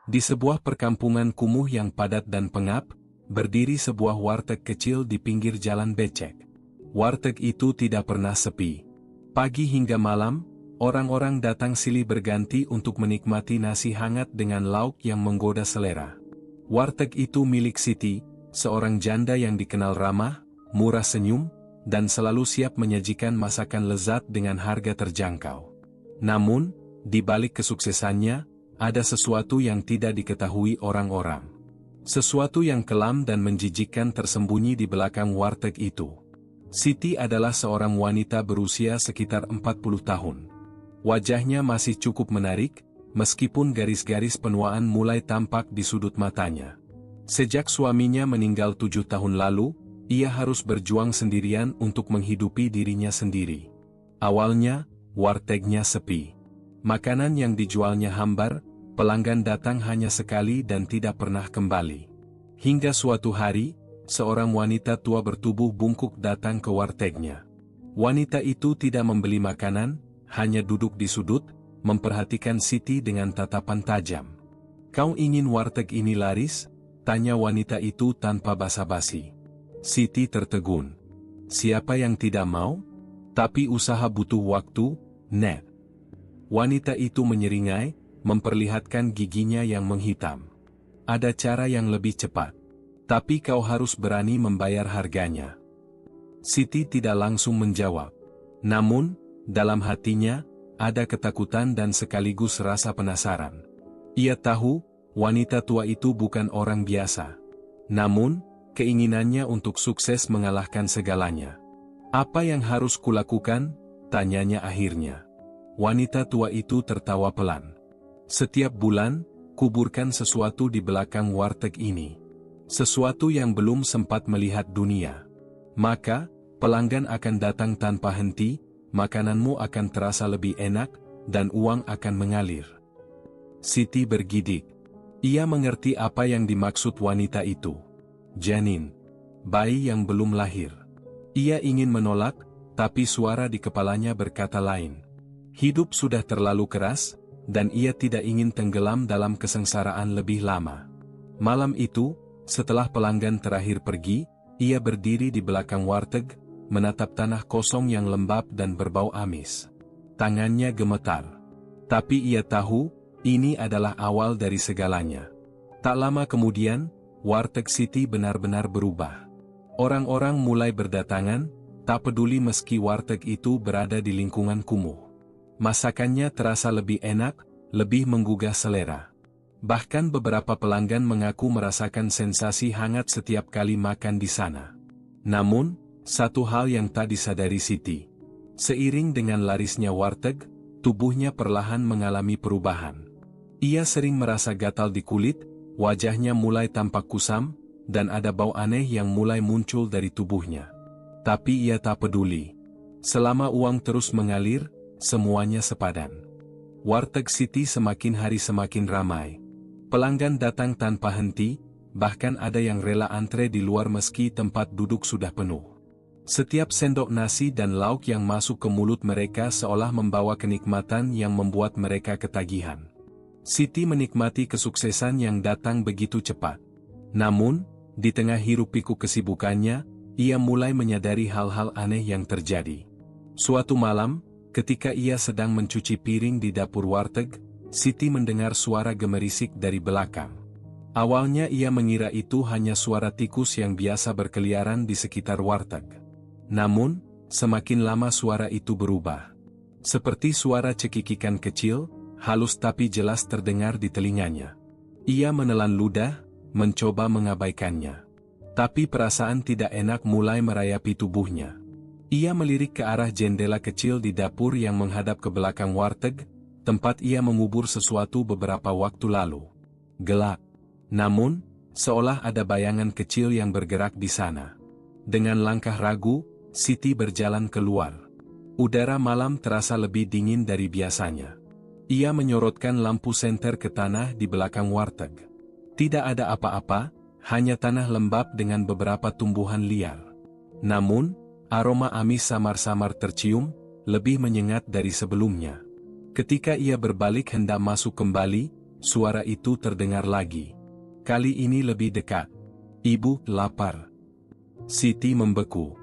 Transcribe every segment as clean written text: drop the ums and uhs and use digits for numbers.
Di sebuah perkampungan kumuh yang padat dan pengap, berdiri sebuah warteg kecil di pinggir jalan becek. Warteg itu tidak pernah sepi. Pagi hingga malam, orang-orang datang silih berganti untuk menikmati nasi hangat dengan lauk yang menggoda selera. Warteg itu milik Siti, seorang janda yang dikenal ramah, murah senyum, dan selalu siap menyajikan masakan lezat dengan harga terjangkau. Namun, di balik kesuksesannya, ada sesuatu yang tidak diketahui orang-orang. Sesuatu yang kelam dan menjijikkan tersembunyi di belakang warteg itu. Siti adalah seorang wanita berusia sekitar 40 tahun. Wajahnya masih cukup menarik, meskipun garis-garis penuaan mulai tampak di sudut matanya. Sejak suaminya meninggal 7 tahun lalu, ia harus berjuang sendirian untuk menghidupi dirinya sendiri. Awalnya, wartegnya sepi. Makanan yang dijualnya hambar, pelanggan datang hanya sekali dan tidak pernah kembali. Hingga suatu hari, seorang wanita tua bertubuh bungkuk datang ke wartegnya. Wanita itu tidak membeli makanan, hanya duduk di sudut, memperhatikan Siti dengan tatapan tajam. "Kau ingin warteg ini laris?" tanya wanita itu tanpa basa-basi. Siti tertegun. "Siapa yang tidak mau? Tapi usaha butuh waktu, Net." Wanita itu menyeringai, memperlihatkan giginya yang menghitam. "Ada cara yang lebih cepat. Tapi kau harus berani membayar harganya." Siti tidak langsung menjawab. Namun, dalam hatinya, ada ketakutan dan sekaligus rasa penasaran. Ia tahu, wanita tua itu bukan orang biasa. Namun, keinginannya untuk sukses mengalahkan segalanya. "Apa yang harus kulakukan?" tanyanya akhirnya. Wanita tua itu tertawa pelan. "Setiap bulan, kuburkan sesuatu di belakang warteg ini. Sesuatu yang belum sempat melihat dunia. Maka, pelanggan akan datang tanpa henti, makananmu akan terasa lebih enak, dan uang akan mengalir." Siti bergidik. Ia mengerti apa yang dimaksud wanita itu. Janin. Bayi yang belum lahir. Ia ingin menolak, tapi suara di kepalanya berkata lain. Hidup sudah terlalu keras, dan ia tidak ingin tenggelam dalam kesengsaraan lebih lama. Malam itu, setelah pelanggan terakhir pergi, ia berdiri di belakang warteg, menatap tanah kosong yang lembab dan berbau amis. Tangannya gemetar. Tapi ia tahu, ini adalah awal dari segalanya. Tak lama kemudian, warteg Siti benar-benar berubah. Orang-orang mulai berdatangan, tak peduli meski warteg itu berada di lingkungan kumuh. Masakannya terasa lebih enak, lebih menggugah selera. Bahkan beberapa pelanggan mengaku merasakan sensasi hangat setiap kali makan di sana. Namun, satu hal yang tak disadari Siti. Seiring dengan larisnya warteg, tubuhnya perlahan mengalami perubahan. Ia sering merasa gatal di kulit, wajahnya mulai tampak kusam, dan ada bau aneh yang mulai muncul dari tubuhnya. Tapi ia tak peduli. Selama uang terus mengalir, semuanya sepadan. Warteg Siti semakin hari semakin ramai. Pelanggan datang tanpa henti, bahkan ada yang rela antre di luar meski tempat duduk sudah penuh. Setiap sendok nasi dan lauk yang masuk ke mulut mereka seolah membawa kenikmatan yang membuat mereka ketagihan. Siti menikmati kesuksesan yang datang begitu cepat. Namun, di tengah hiruk-pikuk kesibukannya, ia mulai menyadari hal-hal aneh yang terjadi. Suatu malam, ketika ia sedang mencuci piring di dapur warteg, Siti mendengar suara gemerisik dari belakang. Awalnya ia mengira itu hanya suara tikus yang biasa berkeliaran di sekitar warteg. Namun, semakin lama suara itu berubah. Seperti suara cekikikan kecil, halus tapi jelas terdengar di telinganya. Ia menelan ludah, mencoba mengabaikannya. Tapi perasaan tidak enak mulai merayapi tubuhnya. Ia melirik ke arah jendela kecil di dapur yang menghadap ke belakang warteg, tempat ia mengubur sesuatu beberapa waktu lalu. Gelap. Namun, seolah ada bayangan kecil yang bergerak di sana. Dengan langkah ragu, Siti berjalan keluar. Udara malam terasa lebih dingin dari biasanya. Ia menyorotkan lampu senter ke tanah di belakang warteg. Tidak ada apa-apa, hanya tanah lembab dengan beberapa tumbuhan liar. Namun, aroma amis samar-samar tercium, lebih menyengat dari sebelumnya. Ketika ia berbalik hendak masuk kembali, suara itu terdengar lagi. Kali ini lebih dekat. "Ibu, lapar." Siti membeku.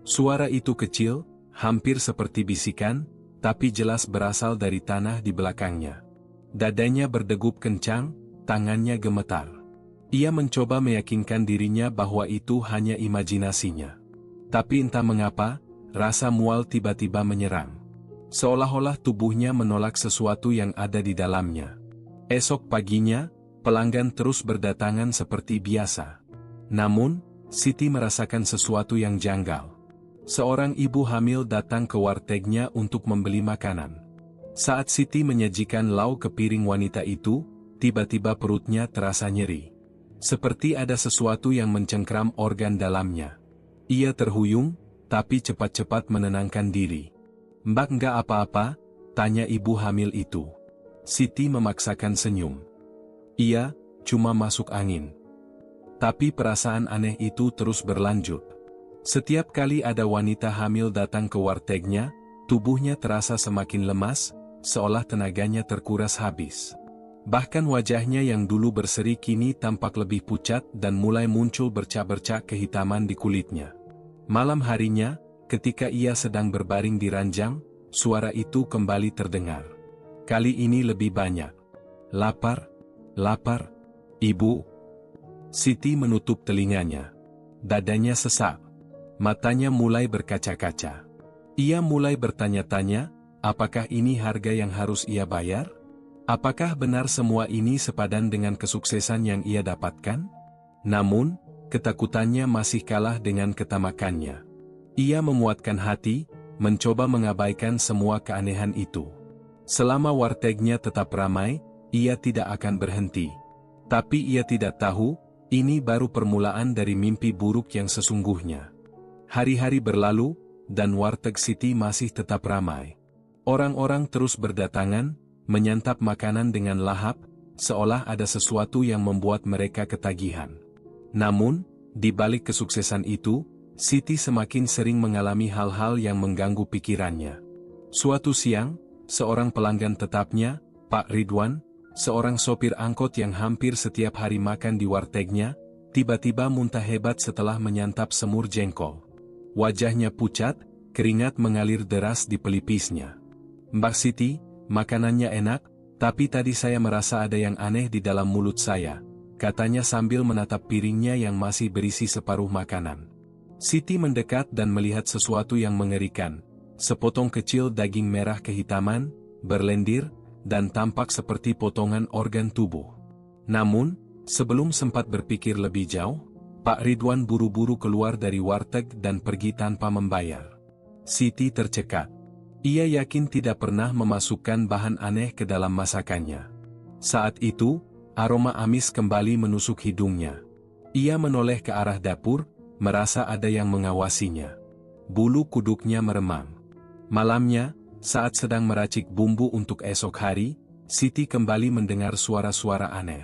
Suara itu kecil, hampir seperti bisikan, tapi jelas berasal dari tanah di belakangnya. Dadanya berdegup kencang, tangannya gemetar. Ia mencoba meyakinkan dirinya bahwa itu hanya imajinasinya. Tapi entah mengapa, rasa mual tiba-tiba menyerang. Seolah-olah tubuhnya menolak sesuatu yang ada di dalamnya. Esok paginya, pelanggan terus berdatangan seperti biasa. Namun, Siti merasakan sesuatu yang janggal. Seorang ibu hamil datang ke wartegnya untuk membeli makanan. Saat Siti menyajikan lauk ke piring wanita itu, tiba-tiba perutnya terasa nyeri. Seperti ada sesuatu yang mencengkram organ dalamnya. Ia terhuyung, tapi cepat-cepat menenangkan diri. "Mbak nggak apa-apa?" tanya ibu hamil itu. Siti memaksakan senyum. "Iya, cuma masuk angin." Tapi perasaan aneh itu terus berlanjut. Setiap kali ada wanita hamil datang ke wartegnya, tubuhnya terasa semakin lemas, seolah tenaganya terkuras habis. Bahkan wajahnya yang dulu berseri kini tampak lebih pucat dan mulai muncul bercak-bercak kehitaman di kulitnya. Malam harinya, ketika ia sedang berbaring di ranjang, suara itu kembali terdengar. Kali ini lebih banyak. "Lapar? Lapar? Ibu?" Siti menutup telinganya. Dadanya sesak. Matanya mulai berkaca-kaca. Ia mulai bertanya-tanya, apakah ini harga yang harus ia bayar? Apakah benar semua ini sepadan dengan kesuksesan yang ia dapatkan? Namun, ketakutannya masih kalah dengan ketamakannya. Ia memuatkan hati, mencoba mengabaikan semua keanehan itu. Selama wartegnya tetap ramai, ia tidak akan berhenti. Tapi ia tidak tahu, ini baru permulaan dari mimpi buruk yang sesungguhnya. Hari-hari berlalu, dan warteg Siti masih tetap ramai. Orang-orang terus berdatangan, menyantap makanan dengan lahap, seolah ada sesuatu yang membuat mereka ketagihan. Namun, di balik kesuksesan itu, Siti semakin sering mengalami hal-hal yang mengganggu pikirannya. Suatu siang, seorang pelanggan tetapnya, Pak Ridwan, seorang sopir angkot yang hampir setiap hari makan di wartegnya, tiba-tiba muntah hebat setelah menyantap semur jengkol. Wajahnya pucat, keringat mengalir deras di pelipisnya. "Mbak Siti, makanannya enak, tapi tadi saya merasa ada yang aneh di dalam mulut saya," katanya sambil menatap piringnya yang masih berisi separuh makanan. Siti mendekat dan melihat sesuatu yang mengerikan. Sepotong kecil daging merah kehitaman, berlendir, dan tampak seperti potongan organ tubuh. Namun, sebelum sempat berpikir lebih jauh, Pak Ridwan buru-buru keluar dari warteg dan pergi tanpa membayar. Siti tercekat. Ia yakin tidak pernah memasukkan bahan aneh ke dalam masakannya. Saat itu, aroma amis kembali menusuk hidungnya. Ia menoleh ke arah dapur, merasa ada yang mengawasinya. Bulu kuduknya meremang. Malamnya, saat sedang meracik bumbu untuk esok hari, Siti kembali mendengar suara-suara aneh.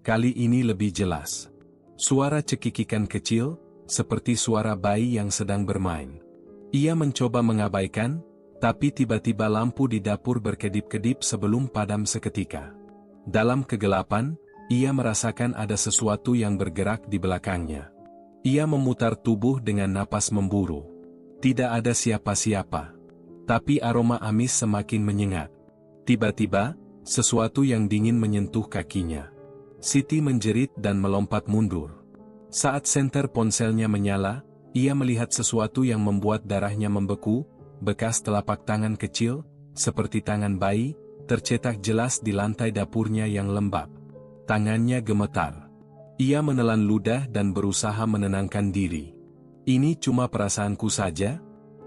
Kali ini lebih jelas. Suara cekikikan kecil, seperti suara bayi yang sedang bermain. Ia mencoba mengabaikan, tapi tiba-tiba lampu di dapur berkedip-kedip sebelum padam seketika. Dalam kegelapan, ia merasakan ada sesuatu yang bergerak di belakangnya. Ia memutar tubuh dengan napas memburu. Tidak ada siapa-siapa. Tapi aroma amis semakin menyengat. Tiba-tiba, sesuatu yang dingin menyentuh kakinya. Siti menjerit dan melompat mundur. Saat senter ponselnya menyala, ia melihat sesuatu yang membuat darahnya membeku, bekas telapak tangan kecil, seperti tangan bayi, tercetak jelas di lantai dapurnya yang lembab. Tangannya gemetar. Ia menelan ludah dan berusaha menenangkan diri. "Ini cuma perasaanku saja?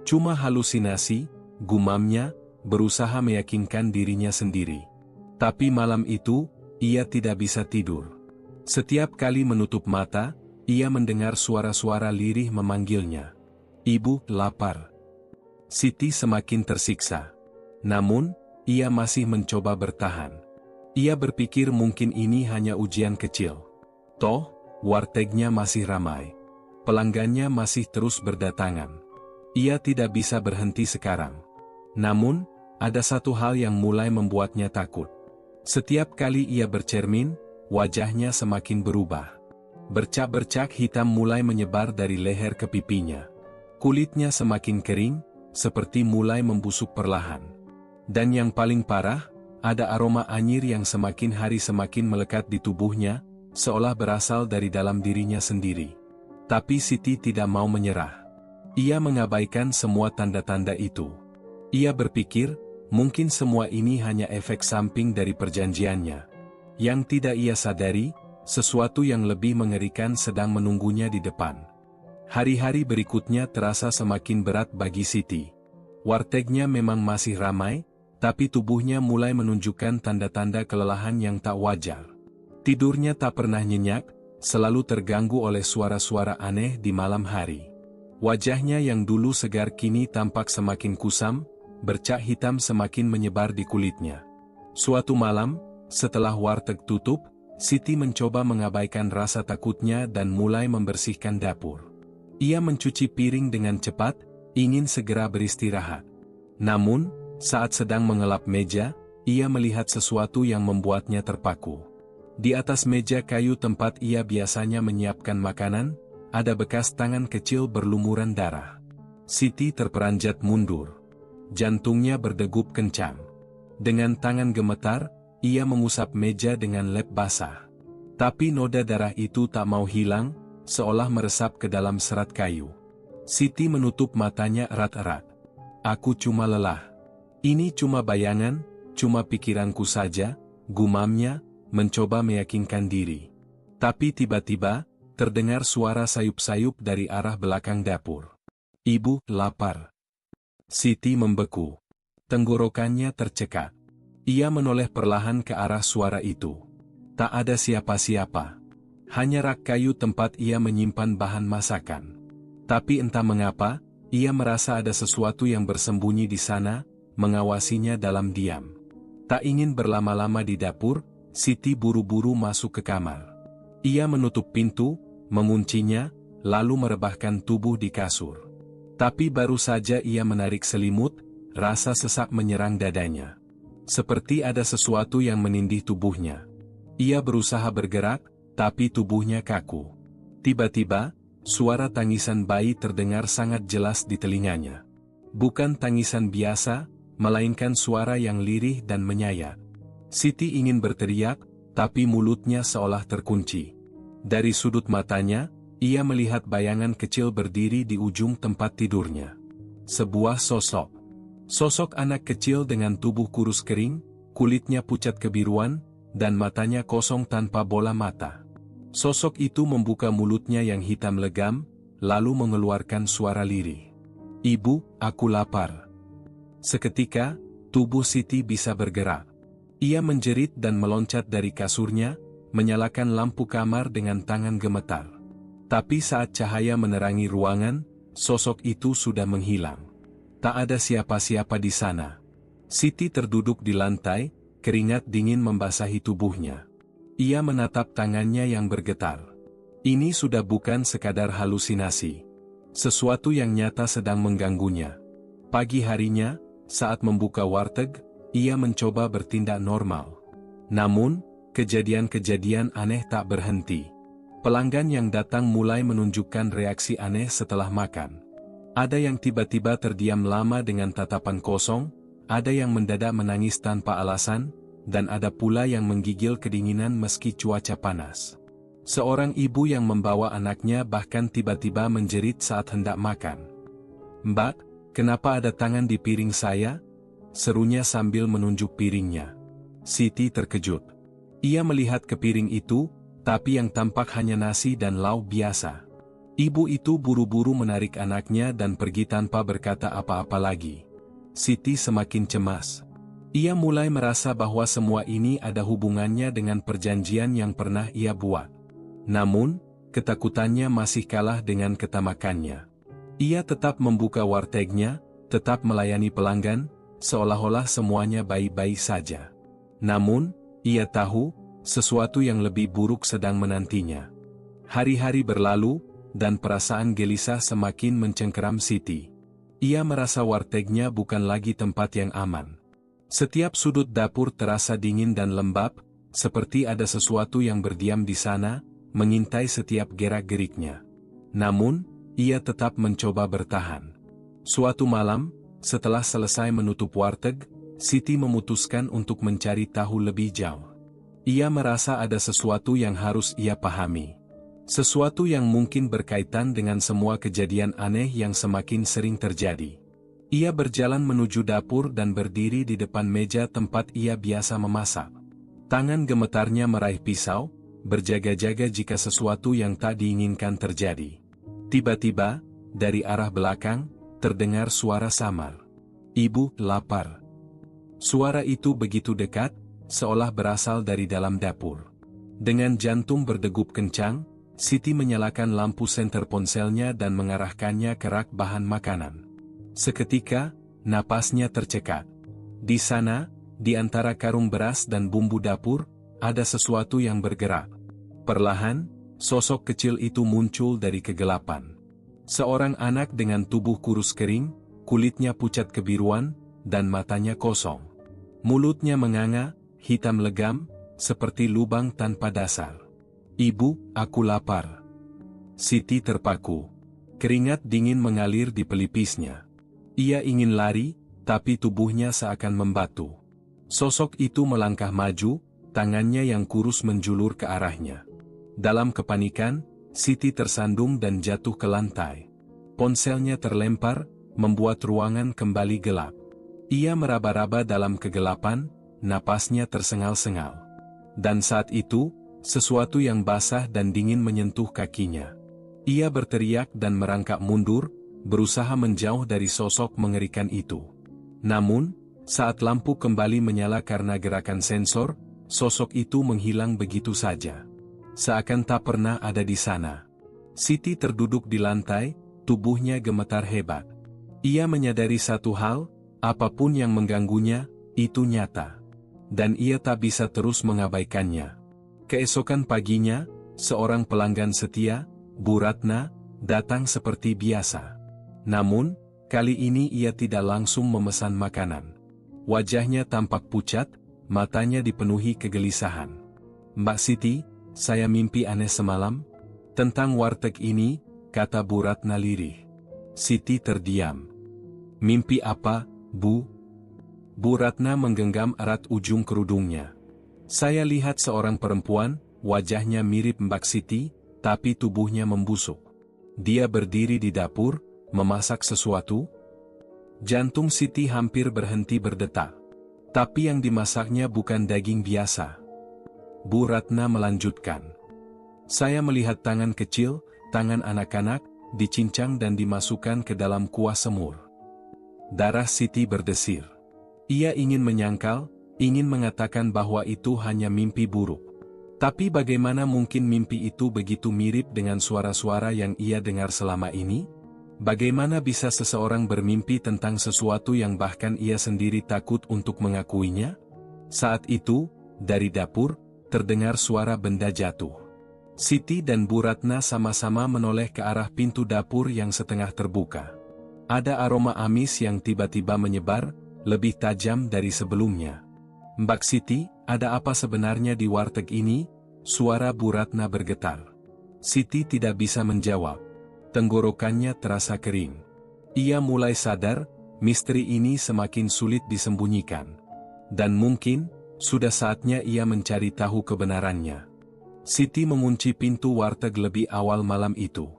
Cuma halusinasi?" gumamnya, berusaha meyakinkan dirinya sendiri. Tapi malam itu, ia tidak bisa tidur. Setiap kali menutup mata, ia mendengar suara-suara lirih memanggilnya. "Ibu, lapar." Siti semakin tersiksa. Namun, ia masih mencoba bertahan. Ia berpikir mungkin ini hanya ujian kecil. Toh, wartegnya masih ramai. Pelanggannya masih terus berdatangan. Ia tidak bisa berhenti sekarang. Namun, ada satu hal yang mulai membuatnya takut. Setiap kali ia bercermin, wajahnya semakin berubah. Bercak-bercak hitam mulai menyebar dari leher ke pipinya. Kulitnya semakin kering, seperti mulai membusuk perlahan. Dan yang paling parah, ada aroma anyir yang semakin hari semakin melekat di tubuhnya, seolah berasal dari dalam dirinya sendiri. Tapi Siti tidak mau menyerah. Ia mengabaikan semua tanda-tanda itu. Ia berpikir, mungkin semua ini hanya efek samping dari perjanjiannya. Yang tidak ia sadari, sesuatu yang lebih mengerikan sedang menunggunya di depan. Hari-hari berikutnya terasa semakin berat bagi Siti. Wartegnya memang masih ramai, tapi tubuhnya mulai menunjukkan tanda-tanda kelelahan yang tak wajar. Tidurnya tak pernah nyenyak, selalu terganggu oleh suara-suara aneh di malam hari. Wajahnya yang dulu segar kini tampak semakin kusam, bercak hitam semakin menyebar di kulitnya. Suatu malam, setelah warteg tutup, Siti mencoba mengabaikan rasa takutnya dan mulai membersihkan dapur. Ia mencuci piring dengan cepat, ingin segera beristirahat. Namun, saat sedang mengelap meja, ia melihat sesuatu yang membuatnya terpaku. Di atas meja kayu tempat ia biasanya menyiapkan makanan, ada bekas tangan kecil berlumuran darah. Siti terperanjat mundur. Jantungnya berdegup kencang. Dengan tangan gemetar, ia mengusap meja dengan lap basah. Tapi noda darah itu tak mau hilang, seolah meresap ke dalam serat kayu. Siti menutup matanya erat-erat. Aku cuma lelah. Ini cuma bayangan, cuma pikiranku saja, gumamnya, mencoba meyakinkan diri. Tapi tiba-tiba, terdengar suara sayup-sayup dari arah belakang dapur. Ibu, lapar. Siti membeku. Tenggorokannya tercekat. Ia menoleh perlahan ke arah suara itu. Tak ada siapa-siapa. Hanya rak kayu tempat ia menyimpan bahan masakan. Tapi entah mengapa, ia merasa ada sesuatu yang bersembunyi di sana, mengawasinya dalam diam. Tak ingin berlama-lama di dapur, Siti buru-buru masuk ke kamar. Ia menutup pintu, menguncinya, lalu merebahkan tubuh di kasur. Tapi baru saja ia menarik selimut, rasa sesak menyerang dadanya. Seperti ada sesuatu yang menindih tubuhnya. Ia berusaha bergerak, tapi tubuhnya kaku. Tiba-tiba, suara tangisan bayi terdengar sangat jelas di telinganya. Bukan tangisan biasa, melainkan suara yang lirih dan menyayat. Siti ingin berteriak, tapi mulutnya seolah terkunci. Dari sudut matanya, ia melihat bayangan kecil berdiri di ujung tempat tidurnya. Sebuah sosok. Sosok anak kecil dengan tubuh kurus kering, kulitnya pucat kebiruan, dan matanya kosong tanpa bola mata. Sosok itu membuka mulutnya yang hitam legam, lalu mengeluarkan suara lirih. Ibu, aku lapar. Seketika, tubuh Siti bisa bergerak. Ia menjerit dan meloncat dari kasurnya, menyalakan lampu kamar dengan tangan gemetar. Tapi saat cahaya menerangi ruangan, sosok itu sudah menghilang. Tak ada siapa-siapa di sana. Siti terduduk di lantai, keringat dingin membasahi tubuhnya. Ia menatap tangannya yang bergetar. Ini sudah bukan sekadar halusinasi. Sesuatu yang nyata sedang mengganggunya. Pagi harinya, saat membuka warteg, ia mencoba bertindak normal. Namun, kejadian-kejadian aneh tak berhenti. Pelanggan yang datang mulai menunjukkan reaksi aneh setelah makan. Ada yang tiba-tiba terdiam lama dengan tatapan kosong, ada yang mendadak menangis tanpa alasan, dan ada pula yang menggigil kedinginan meski cuaca panas. Seorang ibu yang membawa anaknya bahkan tiba-tiba menjerit saat hendak makan. "Mbak, kenapa ada tangan di piring saya?" serunya sambil menunjuk piringnya. Siti terkejut. Ia melihat ke piring itu, tapi yang tampak hanya nasi dan lauk biasa. Ibu itu buru-buru menarik anaknya dan pergi tanpa berkata apa-apa lagi. Siti semakin cemas. Ia mulai merasa bahwa semua ini ada hubungannya dengan perjanjian yang pernah ia buat. Namun, ketakutannya masih kalah dengan ketamakannya. Ia tetap membuka wartegnya, tetap melayani pelanggan, seolah-olah semuanya baik-baik saja. Namun, ia tahu, sesuatu yang lebih buruk sedang menantinya. Hari-hari berlalu, dan perasaan gelisah semakin mencengkeram Siti. Ia merasa wartegnya bukan lagi tempat yang aman. Setiap sudut dapur terasa dingin dan lembab, seperti ada sesuatu yang berdiam di sana, mengintai setiap gerak-geriknya. Namun, ia tetap mencoba bertahan. Suatu malam, setelah selesai menutup warteg, Siti memutuskan untuk mencari tahu lebih jauh. Ia merasa ada sesuatu yang harus ia pahami. Sesuatu yang mungkin berkaitan dengan semua kejadian aneh yang semakin sering terjadi. Ia berjalan menuju dapur dan berdiri di depan meja tempat ia biasa memasak. Tangan gemetarnya meraih pisau, berjaga-jaga jika sesuatu yang tak diinginkan terjadi. Tiba-tiba, dari arah belakang, terdengar suara samar. "Ibu, lapar." Suara itu begitu dekat, seolah berasal dari dalam dapur. Dengan jantung berdegup kencang, Siti menyalakan lampu senter ponselnya dan mengarahkannya ke rak bahan makanan. Seketika, napasnya tercekat. Di sana, di antara karung beras dan bumbu dapur, ada sesuatu yang bergerak. Perlahan, sosok kecil itu muncul dari kegelapan. Seorang anak dengan tubuh kurus kering, kulitnya pucat kebiruan, dan matanya kosong. Mulutnya menganga, hitam legam, seperti lubang tanpa dasar. "Ibu, aku lapar." Siti terpaku. Keringat dingin mengalir di pelipisnya. Ia ingin lari, tapi tubuhnya seakan membatu. Sosok itu melangkah maju, tangannya yang kurus menjulur ke arahnya. Dalam kepanikan, Siti tersandung dan jatuh ke lantai. Ponselnya terlempar, membuat ruangan kembali gelap. Ia meraba-raba dalam kegelapan, napasnya tersengal-sengal. Dan saat itu, sesuatu yang basah dan dingin menyentuh kakinya. Ia berteriak dan merangkak mundur, berusaha menjauh dari sosok mengerikan itu. Namun, saat lampu kembali menyala karena gerakan sensor, sosok itu menghilang begitu saja. Seakan tak pernah ada di sana. Siti terduduk di lantai, tubuhnya gemetar hebat. Ia menyadari satu hal, apapun yang mengganggunya, itu nyata. Dan ia tak bisa terus mengabaikannya. Keesokan paginya, seorang pelanggan setia, Bu Ratna, datang seperti biasa. Namun, kali ini ia tidak langsung memesan makanan. Wajahnya tampak pucat, matanya dipenuhi kegelisahan. "Mbak Siti, saya mimpi aneh semalam. Tentang warteg ini," kata Bu Ratna lirih. Siti terdiam. "Mimpi apa, Bu?" Bu Ratna menggenggam erat ujung kerudungnya. "Saya lihat seorang perempuan, wajahnya mirip Mbak Siti, tapi tubuhnya membusuk. Dia berdiri di dapur, memasak sesuatu." Jantung Siti hampir berhenti berdetak. Tapi yang dimasaknya bukan daging biasa. Bu Ratna melanjutkan. "Saya melihat tangan kecil, tangan anak-anak, dicincang dan dimasukkan ke dalam kuah semur." Darah Siti berdesir. Ia ingin menyangkal, ingin mengatakan bahwa itu hanya mimpi buruk. Tapi bagaimana mungkin mimpi itu begitu mirip dengan suara-suara yang ia dengar selama ini? Bagaimana bisa seseorang bermimpi tentang sesuatu yang bahkan ia sendiri takut untuk mengakuinya? Saat itu, dari dapur, terdengar suara benda jatuh. Siti dan Bu Ratna sama-sama menoleh ke arah pintu dapur yang setengah terbuka. Ada aroma amis yang tiba-tiba menyebar, lebih tajam dari sebelumnya. "Mbak Siti, ada apa sebenarnya di warteg ini?" Suara Bu Ratna bergetar. Siti tidak bisa menjawab. Tenggorokannya terasa kering. Ia mulai sadar, misteri ini semakin sulit disembunyikan. Dan mungkin, sudah saatnya ia mencari tahu kebenarannya. Siti mengunci pintu warteg lebih awal malam itu.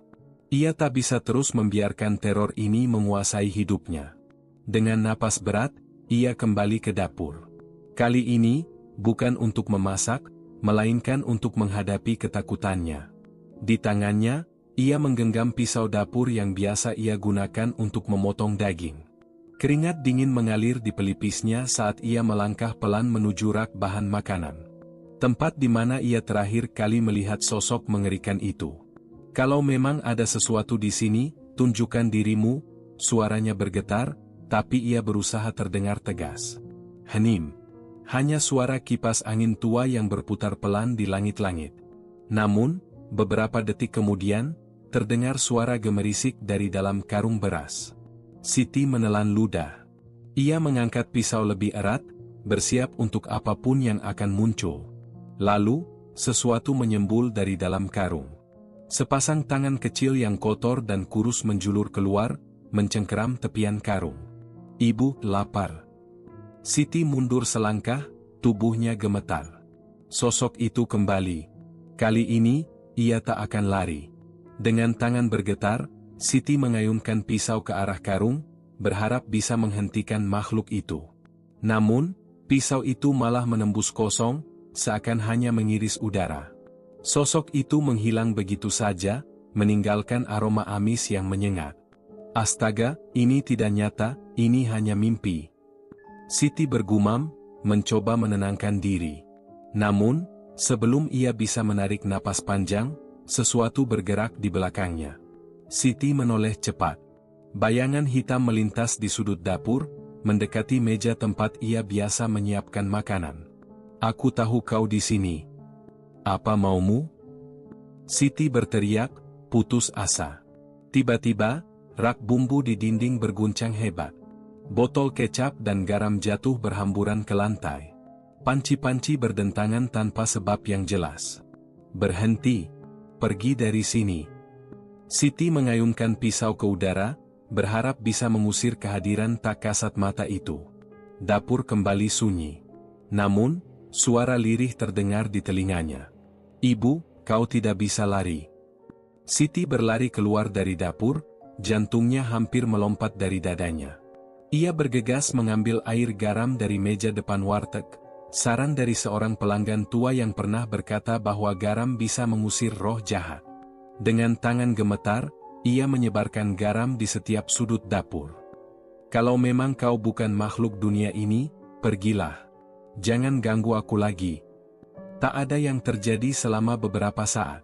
Ia tak bisa terus membiarkan teror ini menguasai hidupnya. Dengan napas berat, ia kembali ke dapur. Kali ini, bukan untuk memasak, melainkan untuk menghadapi ketakutannya. Di tangannya, ia menggenggam pisau dapur yang biasa ia gunakan untuk memotong daging. Keringat dingin mengalir di pelipisnya saat ia melangkah pelan menuju rak bahan makanan. Tempat di mana ia terakhir kali melihat sosok mengerikan itu. "Kalau memang ada sesuatu di sini, tunjukkan dirimu," suaranya bergetar, tapi ia berusaha terdengar tegas. Hening. Hanya suara kipas angin tua yang berputar pelan di langit-langit. Namun, beberapa detik kemudian, terdengar suara gemerisik dari dalam karung beras. Siti menelan ludah. Ia mengangkat pisau lebih erat, bersiap untuk apapun yang akan muncul. Lalu, sesuatu menyembul dari dalam karung. Sepasang tangan kecil yang kotor dan kurus menjulur keluar, mencengkeram tepian karung. Ibu lapar. Siti mundur selangkah, tubuhnya gemetar. Sosok itu kembali. Kali ini, ia tak akan lari. Dengan tangan bergetar, Siti mengayunkan pisau ke arah karung, berharap bisa menghentikan makhluk itu. Namun, pisau itu malah menembus kosong, seakan hanya mengiris udara. Sosok itu menghilang begitu saja, meninggalkan aroma amis yang menyengat. Astaga, ini tidak nyata, ini hanya mimpi. Siti bergumam, mencoba menenangkan diri. Namun, sebelum ia bisa menarik napas panjang, sesuatu bergerak di belakangnya. Siti menoleh cepat. Bayangan hitam melintas di sudut dapur, mendekati meja tempat ia biasa menyiapkan makanan. Aku tahu kau di sini. Apa maumu? Siti berteriak, putus asa. Tiba-tiba, rak bumbu di dinding berguncang hebat. Botol kecap dan garam jatuh berhamburan ke lantai. Panci-panci berdentangan tanpa sebab yang jelas. Berhenti. Pergi dari sini. Siti mengayunkan pisau ke udara, berharap bisa mengusir kehadiran tak kasat mata itu. Dapur kembali sunyi. Namun, suara lirih terdengar di telinganya. Ibu, kau tidak bisa lari. Siti berlari keluar dari dapur, jantungnya hampir melompat dari dadanya. Ia bergegas mengambil air garam dari meja depan warteg, saran dari seorang pelanggan tua yang pernah berkata bahwa garam bisa mengusir roh jahat. Dengan tangan gemetar, ia menyebarkan garam di setiap sudut dapur. Kalau memang kau bukan makhluk dunia ini, pergilah. Jangan ganggu aku lagi. Tak ada yang terjadi selama beberapa saat.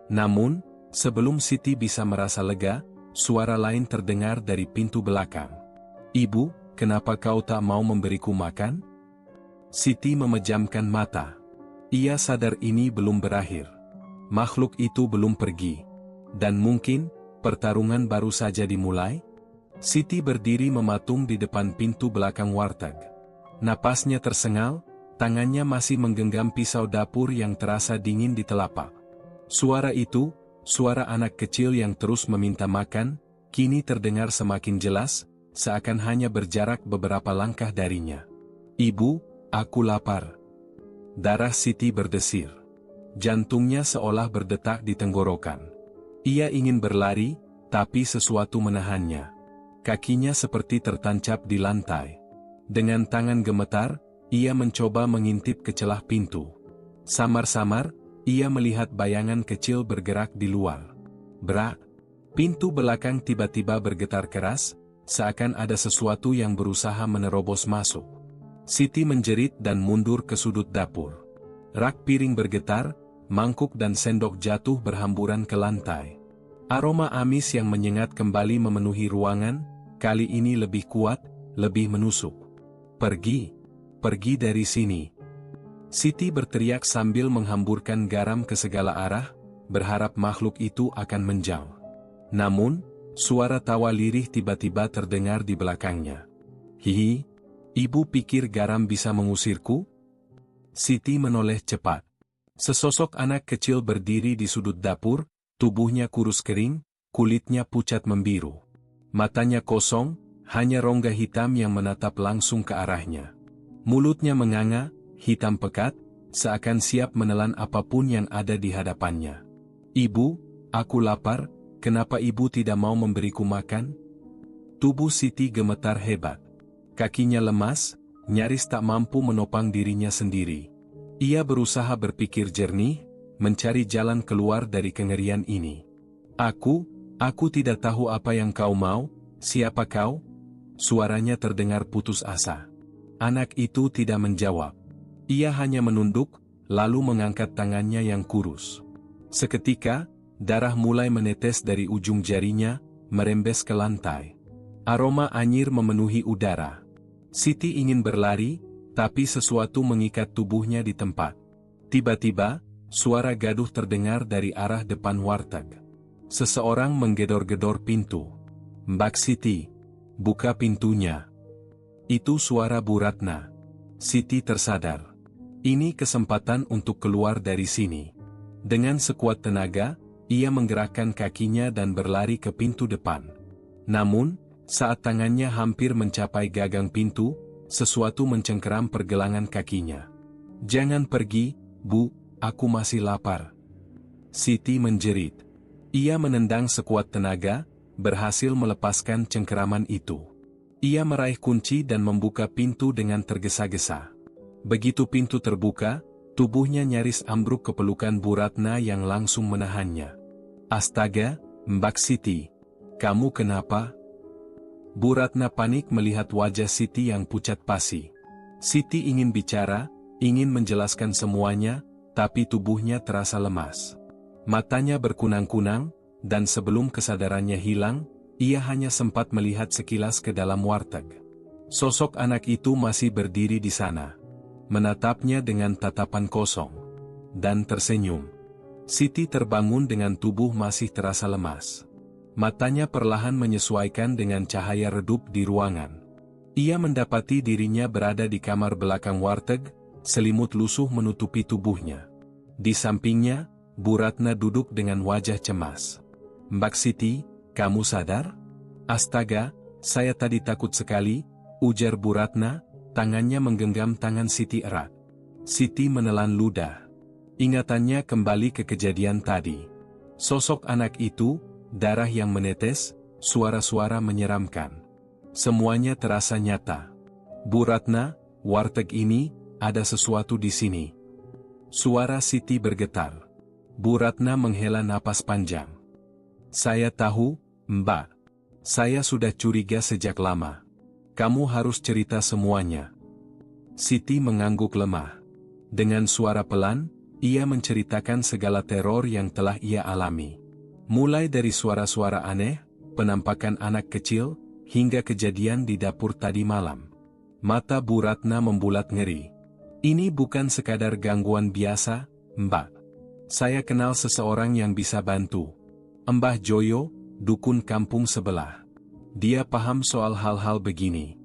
Namun, sebelum Siti bisa merasa lega, suara lain terdengar dari pintu belakang. Ibu, kenapa kau tak mau memberiku makan? Siti memejamkan mata. Ia sadar ini belum berakhir. Makhluk itu belum pergi. Dan mungkin, pertarungan baru saja dimulai? Siti berdiri mematung di depan pintu belakang warteg. Napasnya tersengal, tangannya masih menggenggam pisau dapur yang terasa dingin di telapak. Suara itu, suara anak kecil yang terus meminta makan, kini terdengar semakin jelas, seakan hanya berjarak beberapa langkah darinya. Ibu, aku lapar. Darah Siti berdesir. Jantungnya seolah berdetak di tenggorokan. Ia ingin berlari, tapi sesuatu menahannya. Kakinya seperti tertancap di lantai. Dengan tangan gemetar, ia mencoba mengintip ke celah pintu. Samar-samar, ia melihat bayangan kecil bergerak di luar. Brak! Pintu belakang tiba-tiba bergetar keras, seakan ada sesuatu yang berusaha menerobos masuk. Siti menjerit dan mundur ke sudut dapur. Rak piring bergetar, mangkuk dan sendok jatuh berhamburan ke lantai. Aroma amis yang menyengat kembali memenuhi ruangan, kali ini lebih kuat, lebih menusuk. Pergi! Pergi dari sini. Siti berteriak sambil menghamburkan garam ke segala arah, berharap makhluk itu akan menjauh. Namun, suara tawa lirih tiba-tiba terdengar di belakangnya. Hihi, ibu pikir garam bisa mengusirku? Siti menoleh cepat. Sesosok anak kecil berdiri di sudut dapur, tubuhnya kurus kering, kulitnya pucat membiru. Matanya kosong, hanya rongga hitam yang menatap langsung ke arahnya. Mulutnya menganga, hitam pekat, seakan siap menelan apapun yang ada di hadapannya. Ibu, aku lapar, kenapa ibu tidak mau memberiku makan? Tubuh Siti gemetar hebat. Kakinya lemas, nyaris tak mampu menopang dirinya sendiri. Ia berusaha berpikir jernih, mencari jalan keluar dari kengerian ini. Aku tidak tahu apa yang kau mau, siapa kau? Suaranya terdengar putus asa. Anak itu tidak menjawab. Ia hanya menunduk, lalu mengangkat tangannya yang kurus. Seketika, darah mulai menetes dari ujung jarinya, merembes ke lantai. Aroma anyir memenuhi udara. Siti ingin berlari, tapi sesuatu mengikat tubuhnya di tempat. Tiba-tiba, suara gaduh terdengar dari arah depan warteg. Seseorang menggedor-gedor pintu. Mbak Siti, buka pintunya. Itu suara Bu Ratna. Siti tersadar. Ini kesempatan untuk keluar dari sini. Dengan sekuat tenaga, ia menggerakkan kakinya dan berlari ke pintu depan. Namun, saat tangannya hampir mencapai gagang pintu, sesuatu mencengkeram pergelangan kakinya. "Jangan pergi, Bu, aku masih lapar." Siti menjerit. Ia menendang sekuat tenaga, berhasil melepaskan cengkeraman itu. Ia meraih kunci dan membuka pintu dengan tergesa-gesa. Begitu pintu terbuka, tubuhnya nyaris ambruk ke pelukan Bu Ratna yang langsung menahannya. "Astaga, Mbak Siti, kamu kenapa?" Bu Ratna panik melihat wajah Siti yang pucat pasi. Siti ingin bicara, ingin menjelaskan semuanya, tapi tubuhnya terasa lemas. Matanya berkunang-kunang, dan sebelum kesadarannya hilang, ia hanya sempat melihat sekilas ke dalam warteg. Sosok anak itu masih berdiri di sana, menatapnya dengan tatapan kosong, dan tersenyum. Siti terbangun dengan tubuh masih terasa lemas. Matanya perlahan menyesuaikan dengan cahaya redup di ruangan. Ia mendapati dirinya berada di kamar belakang warteg, selimut lusuh menutupi tubuhnya. Di sampingnya, Bu Ratna duduk dengan wajah cemas. "Mbak Siti, kamu sadar?" "Astaga, saya tadi takut sekali," ujar Bu Ratna, tangannya menggenggam tangan Siti erat. Siti menelan ludah. Ingatannya kembali ke kejadian tadi. Sosok anak itu, darah yang menetes, suara-suara menyeramkan. Semuanya terasa nyata. "Bu Ratna, warteg ini, ada sesuatu di sini." Suara Siti bergetar. Bu Ratna menghela napas panjang. "Saya tahu, Mbak. Saya sudah curiga sejak lama. Kamu harus cerita semuanya." Siti mengangguk lemah. Dengan suara pelan, ia menceritakan segala teror yang telah ia alami. Mulai dari suara-suara aneh, penampakan anak kecil, hingga kejadian di dapur tadi malam. Mata Bu Ratna membulat ngeri. "Ini bukan sekadar gangguan biasa, Mbak. Saya kenal seseorang yang bisa bantu. Mbah Joyo, dukun kampung sebelah. Dia paham soal hal-hal begini."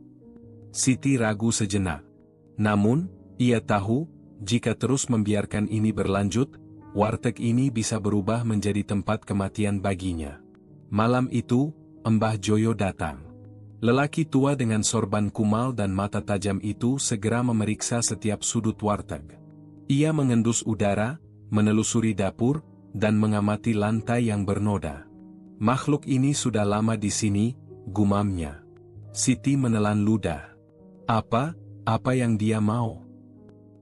Siti ragu sejenak. Namun, ia tahu, jika terus membiarkan ini berlanjut, warteg ini bisa berubah menjadi tempat kematian baginya. Malam itu, Mbah Joyo datang. Lelaki tua dengan sorban kumal dan mata tajam itu segera memeriksa setiap sudut warteg. Ia mengendus udara, menelusuri dapur, dan mengamati lantai yang bernoda. "Makhluk ini sudah lama di sini," gumamnya. Siti menelan ludah. Apa yang dia mau?"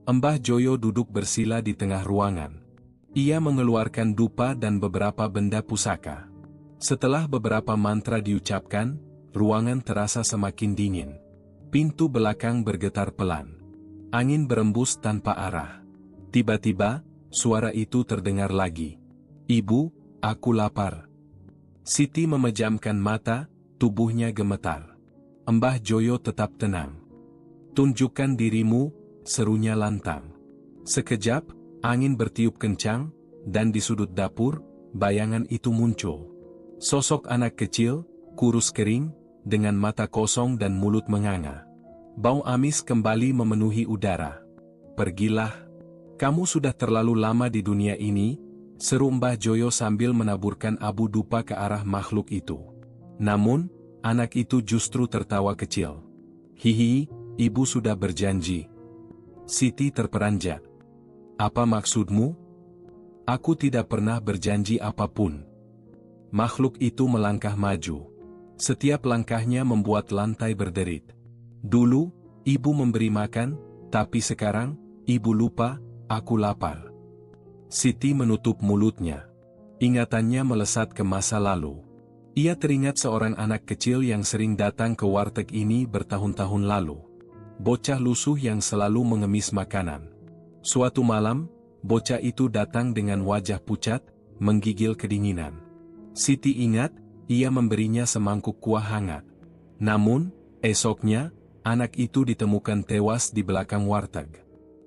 Mbah Joyo duduk bersila di tengah ruangan. Ia mengeluarkan dupa dan beberapa benda pusaka. Setelah beberapa mantra diucapkan, ruangan terasa semakin dingin. Pintu belakang bergetar pelan. Angin berembus tanpa arah. Tiba-tiba, suara itu terdengar lagi. "Ibu, aku lapar." Siti memejamkan mata, tubuhnya gemetar. Mbah Joyo tetap tenang. "Tunjukkan dirimu," serunya lantang. Sekejap, angin bertiup kencang, dan di sudut dapur, bayangan itu muncul. Sosok anak kecil, kurus kering, dengan mata kosong dan mulut menganga. Bau amis kembali memenuhi udara. "Pergilah. Kamu sudah terlalu lama di dunia ini," seru Mbah Joyo sambil menaburkan abu dupa ke arah makhluk itu. Namun, anak itu justru tertawa kecil. "Hihi, ibu sudah berjanji." Siti terperanjat. "Apa maksudmu?" "Aku tidak pernah berjanji apapun." Makhluk itu melangkah maju. Setiap langkahnya membuat lantai berderit. "Dulu, ibu memberi makan, tapi sekarang, ibu lupa, aku lapar." Siti menutup mulutnya. Ingatannya melesat ke masa lalu. Ia teringat seorang anak kecil yang sering datang ke warteg ini bertahun-tahun lalu. Bocah lusuh yang selalu mengemis makanan. Suatu malam, bocah itu datang dengan wajah pucat, menggigil kedinginan. Siti ingat, ia memberinya semangkuk kuah hangat. Namun, esoknya, anak itu ditemukan tewas di belakang warteg.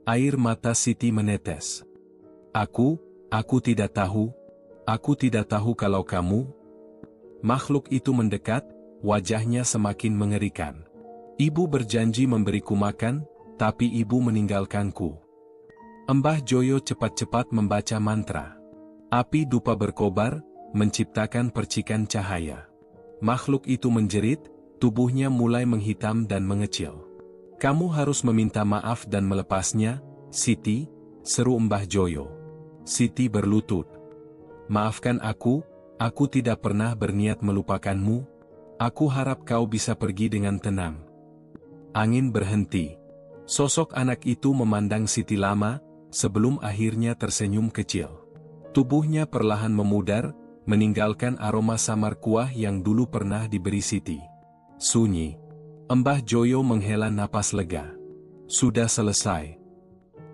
Air mata Siti menetes. Aku tidak tahu. Aku tidak tahu kalau kamu." Makhluk itu mendekat, wajahnya semakin mengerikan. "Ibu berjanji memberiku makan, tapi ibu meninggalkanku. Mbah Joyo cepat-cepat membaca mantra. Api dupa berkobar, menciptakan percikan cahaya. Makhluk itu menjerit, tubuhnya mulai menghitam dan mengecil. Kamu harus meminta maaf dan melepasnya, Siti, seru Mbah Joyo. Siti berlutut. Maafkan aku tidak pernah berniat melupakanmu. Aku harap kau bisa pergi dengan tenang. Angin berhenti. Sosok anak itu memandang Siti lama, sebelum akhirnya tersenyum kecil. Tubuhnya perlahan memudar, meninggalkan aroma samar kuah yang dulu pernah diberi Siti. Sunyi. Mbah Joyo menghela napas lega. Sudah selesai.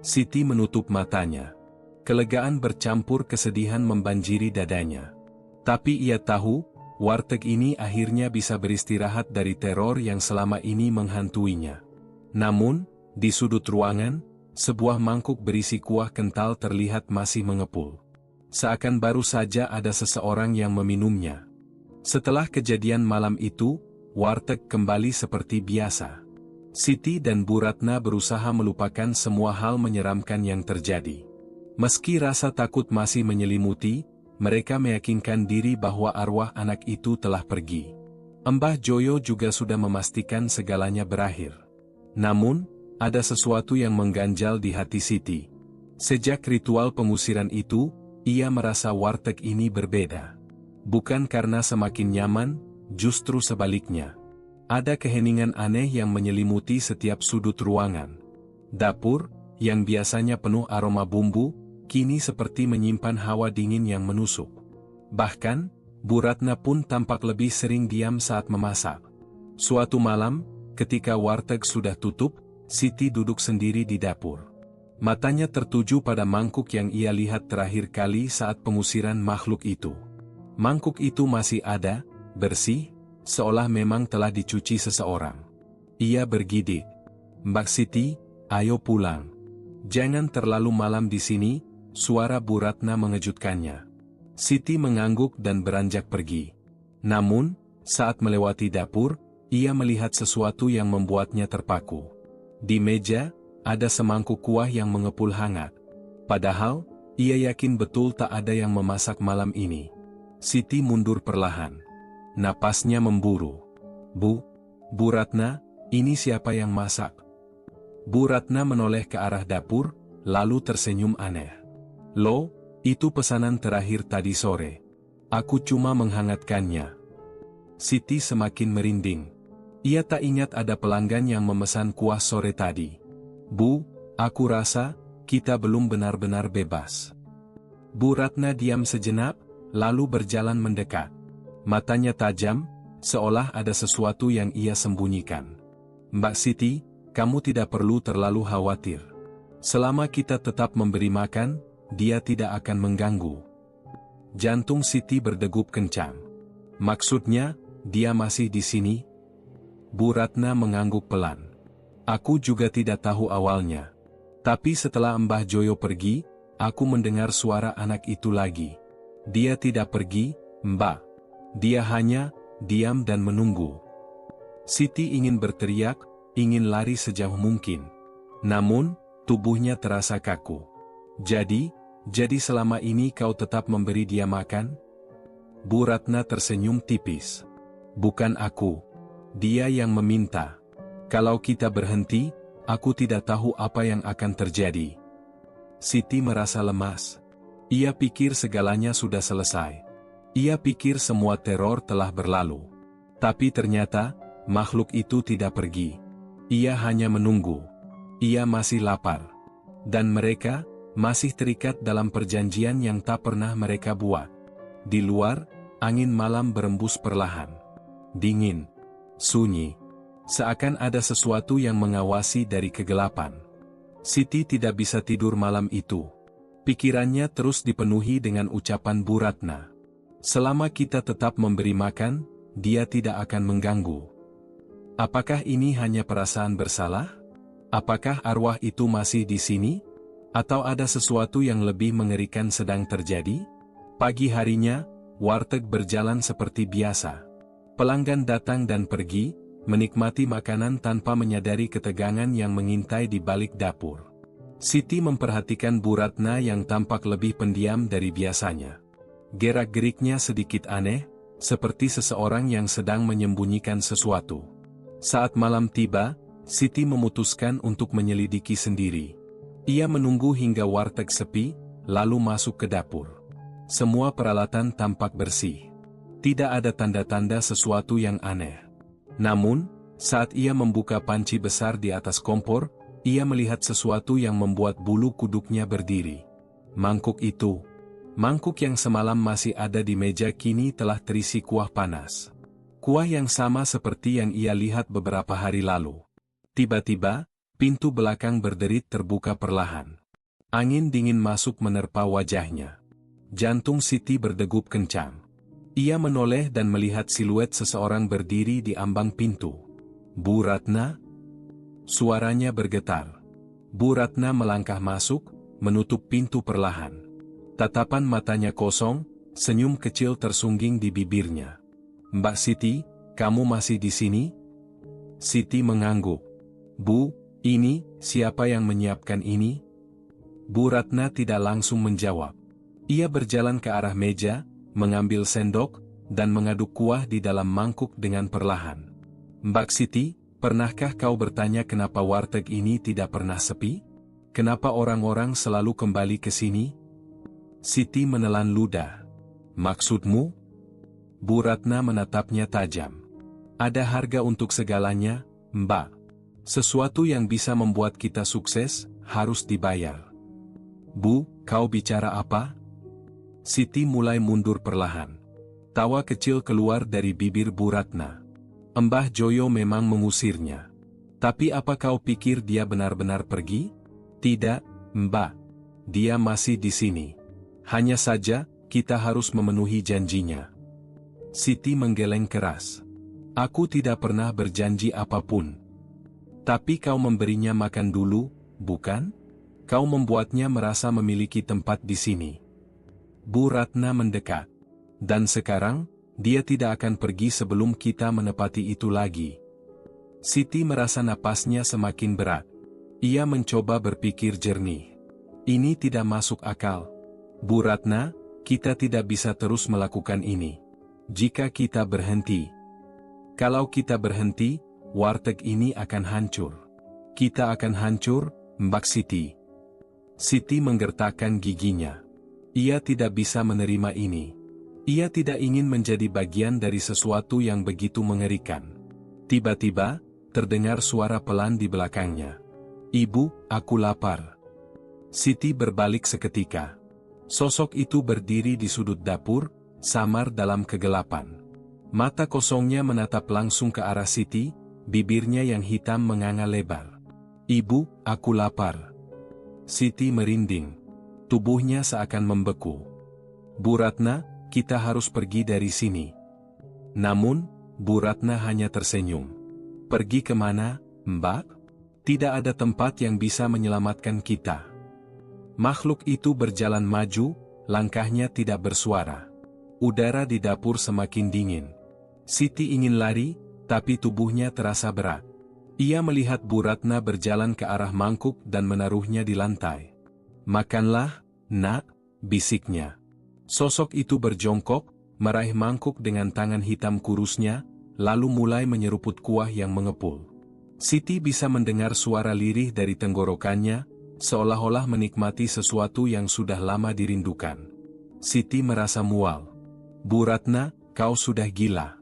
Siti menutup matanya. Kelegaan bercampur kesedihan membanjiri dadanya. Tapi ia tahu, warteg ini akhirnya bisa beristirahat dari teror yang selama ini menghantuinya. Namun, di sudut ruangan, sebuah mangkuk berisi kuah kental terlihat masih mengepul. Seakan baru saja ada seseorang yang meminumnya. Setelah kejadian malam itu, warteg kembali seperti biasa. Siti dan Bu Ratna berusaha melupakan semua hal menyeramkan yang terjadi. Meski rasa takut masih menyelimuti, mereka meyakinkan diri bahwa arwah anak itu telah pergi. Mbah Joyo juga sudah memastikan segalanya berakhir. Namun, ada sesuatu yang mengganjal di hati Siti. Sejak ritual pengusiran itu, ia merasa warteg ini berbeda. Bukan karena semakin nyaman, justru sebaliknya. Ada keheningan aneh yang menyelimuti setiap sudut ruangan. Dapur, yang biasanya penuh aroma bumbu, kini seperti menyimpan hawa dingin yang menusuk. Bahkan, Bu Ratna pun tampak lebih sering diam saat memasak. Suatu malam, ketika warteg sudah tutup, Siti duduk sendiri di dapur. Matanya tertuju pada mangkuk yang ia lihat terakhir kali saat pengusiran makhluk itu. Mangkuk itu masih ada, bersih, seolah memang telah dicuci seseorang. Ia bergidik. "Mbak Siti, ayo pulang. Jangan terlalu malam di sini." Suara Bu Ratna mengejutkannya. Siti mengangguk dan beranjak pergi. Namun, saat melewati dapur, ia melihat sesuatu yang membuatnya terpaku. Di meja, ada semangkuk kuah yang mengepul hangat. Padahal, ia yakin betul tak ada yang memasak malam ini. Siti mundur perlahan. Napasnya memburu. Bu Ratna, ini siapa yang masak?" Bu Ratna menoleh ke arah dapur, lalu tersenyum aneh. "Loh, itu pesanan terakhir tadi sore. Aku cuma menghangatkannya." Siti semakin merinding. Ia tak ingat ada pelanggan yang memesan kuah sore tadi. "Bu, aku rasa kita belum benar-benar bebas." Bu Ratna diam sejenak, lalu berjalan mendekat. Matanya tajam, seolah ada sesuatu yang ia sembunyikan. "Mbak Siti, kamu tidak perlu terlalu khawatir. Selama kita tetap memberi makan, dia tidak akan mengganggu." Jantung Siti berdegup kencang. "Maksudnya, dia masih di sini?" Bu Ratna mengangguk pelan. "Aku juga tidak tahu awalnya. Tapi setelah Mbah Joyo pergi, aku mendengar suara anak itu lagi. Dia tidak pergi, Mbak. Dia hanya diam dan menunggu." Siti ingin berteriak, ingin lari sejauh mungkin. Namun, tubuhnya terasa kaku. Jadi selama ini kau tetap memberi dia makan?" Bu Ratna tersenyum tipis. "Bukan aku. Dia yang meminta. Kalau kita berhenti, aku tidak tahu apa yang akan terjadi." Siti merasa lemas. Ia pikir segalanya sudah selesai. Ia pikir semua teror telah berlalu. Tapi ternyata, makhluk itu tidak pergi. Ia hanya menunggu. Ia masih lapar. Dan mereka masih terikat dalam perjanjian yang tak pernah mereka buat. Di luar, angin malam berembus perlahan. Dingin. Sunyi. Seakan ada sesuatu yang mengawasi dari kegelapan. Siti tidak bisa tidur malam itu. Pikirannya terus dipenuhi dengan ucapan Bu Ratna. "Selama kita tetap memberi makan, dia tidak akan mengganggu." Apakah ini hanya perasaan bersalah? Apakah arwah itu masih di sini? Atau ada sesuatu yang lebih mengerikan sedang terjadi? Pagi harinya, warteg berjalan seperti biasa. Pelanggan datang dan pergi, menikmati makanan tanpa menyadari ketegangan yang mengintai di balik dapur. Siti memperhatikan Bu Ratna yang tampak lebih pendiam dari biasanya. Gerak-geriknya sedikit aneh, seperti seseorang yang sedang menyembunyikan sesuatu. Saat malam tiba, Siti memutuskan untuk menyelidiki sendiri. Ia menunggu hingga warteg sepi, lalu masuk ke dapur. Semua peralatan tampak bersih. Tidak ada tanda-tanda sesuatu yang aneh. Namun, saat ia membuka panci besar di atas kompor, ia melihat sesuatu yang membuat bulu kuduknya berdiri. Mangkuk itu. Mangkuk yang semalam masih ada di meja kini telah terisi kuah panas. Kuah yang sama seperti yang ia lihat beberapa hari lalu. Tiba-tiba, pintu belakang berderit terbuka perlahan. Angin dingin masuk menerpa wajahnya. Jantung Siti berdegup kencang. Ia menoleh dan melihat siluet seseorang berdiri di ambang pintu. Bu Ratna? Suaranya bergetar. Bu Ratna melangkah masuk, menutup pintu perlahan. Tatapan matanya kosong, senyum kecil tersungging di bibirnya. Mbak Siti, kamu masih di sini? Siti mengangguk. Bu, ini, siapa yang menyiapkan ini? Bu Ratna tidak langsung menjawab. Ia berjalan ke arah meja, mengambil sendok, dan mengaduk kuah di dalam mangkuk dengan perlahan. Mbak Siti, pernahkah kau bertanya kenapa warteg ini tidak pernah sepi? Kenapa orang-orang selalu kembali ke sini? Siti menelan ludah. Maksudmu? Bu Ratna menatapnya tajam. Ada harga untuk segalanya, Mbak. Sesuatu yang bisa membuat kita sukses, harus dibayar. Bu, kau bicara apa? Siti mulai mundur perlahan. Tawa kecil keluar dari bibir Bu Ratna. Mbah Joyo memang mengusirnya. Tapi apa kau pikir dia benar-benar pergi? Tidak, Mbak. Dia masih di sini. Hanya saja, kita harus memenuhi janjinya. Siti menggeleng keras. Aku tidak pernah berjanji apapun. Tapi kau memberinya makan dulu, bukan? Kau membuatnya merasa memiliki tempat di sini. Bu Ratna mendekat. Dan sekarang, dia tidak akan pergi sebelum kita menepati itu lagi. Siti merasa napasnya semakin berat. Ia mencoba berpikir jernih. Ini tidak masuk akal. Bu Ratna, kita tidak bisa terus melakukan ini. Jika kita berhenti. Kalau kita berhenti, warteg ini akan hancur. Kita akan hancur, Mbak Siti. Siti menggertakkan giginya. Ia tidak bisa menerima ini. Ia tidak ingin menjadi bagian dari sesuatu yang begitu mengerikan. Tiba-tiba, terdengar suara pelan di belakangnya. Ibu, aku lapar. Siti berbalik seketika. Sosok itu berdiri di sudut dapur, samar dalam kegelapan. Mata kosongnya menatap langsung ke arah Siti, bibirnya yang hitam menganga lebar. Ibu, aku lapar. Siti merinding. Tubuhnya seakan membeku. Bu Ratna, kita harus pergi dari sini. Namun, Bu Ratna hanya tersenyum. Pergi kemana, Mbak? Tidak ada tempat yang bisa menyelamatkan kita. Makhluk itu berjalan maju, langkahnya tidak bersuara. Udara di dapur semakin dingin. Siti ingin lari, tapi tubuhnya terasa berat. Ia melihat Bu Ratna berjalan ke arah mangkuk dan menaruhnya di lantai. Makanlah, nak, bisiknya. Sosok itu berjongkok, meraih mangkuk dengan tangan hitam kurusnya, lalu mulai menyeruput kuah yang mengepul. Siti bisa mendengar suara lirih dari tenggorokannya, seolah-olah menikmati sesuatu yang sudah lama dirindukan. Siti merasa mual. Bu Ratna, kau sudah gila.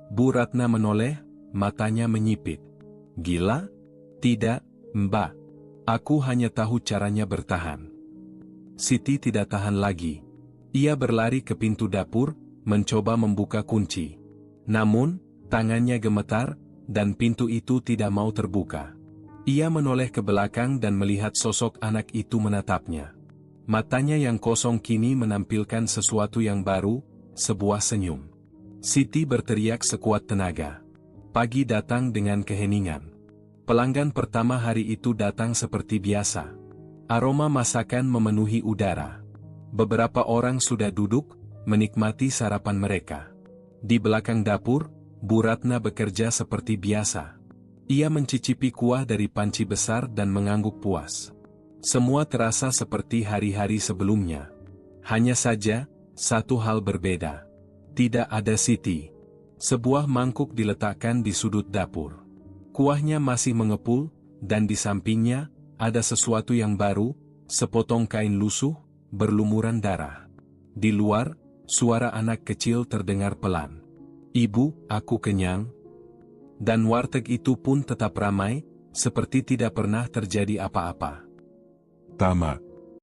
Bu Ratna menoleh, matanya menyipit. Gila? Tidak, Mbak. Aku hanya tahu caranya bertahan. Siti tidak tahan lagi. Ia berlari ke pintu dapur, mencoba membuka kunci. Namun, tangannya gemetar, dan pintu itu tidak mau terbuka. Ia menoleh ke belakang dan melihat sosok anak itu menatapnya. Matanya yang kosong kini menampilkan sesuatu yang baru, sebuah senyum. Siti berteriak sekuat tenaga. Pagi datang dengan keheningan. Pelanggan pertama hari itu datang seperti biasa. Aroma masakan memenuhi udara. Beberapa orang sudah duduk, menikmati sarapan mereka. Di belakang dapur, Bu Ratna bekerja seperti biasa. Ia mencicipi kuah dari panci besar dan mengangguk puas. Semua terasa seperti hari-hari sebelumnya. Hanya saja, satu hal berbeda. Tidak ada Siti. Sebuah mangkuk diletakkan di sudut dapur. Kuahnya masih mengepul, dan di sampingnya, ada sesuatu yang baru, sepotong kain lusuh, berlumuran darah. Di luar, suara anak kecil terdengar pelan. "Ibu, aku kenyang." Dan warteg itu pun tetap ramai, seperti tidak pernah terjadi apa-apa. Tamat.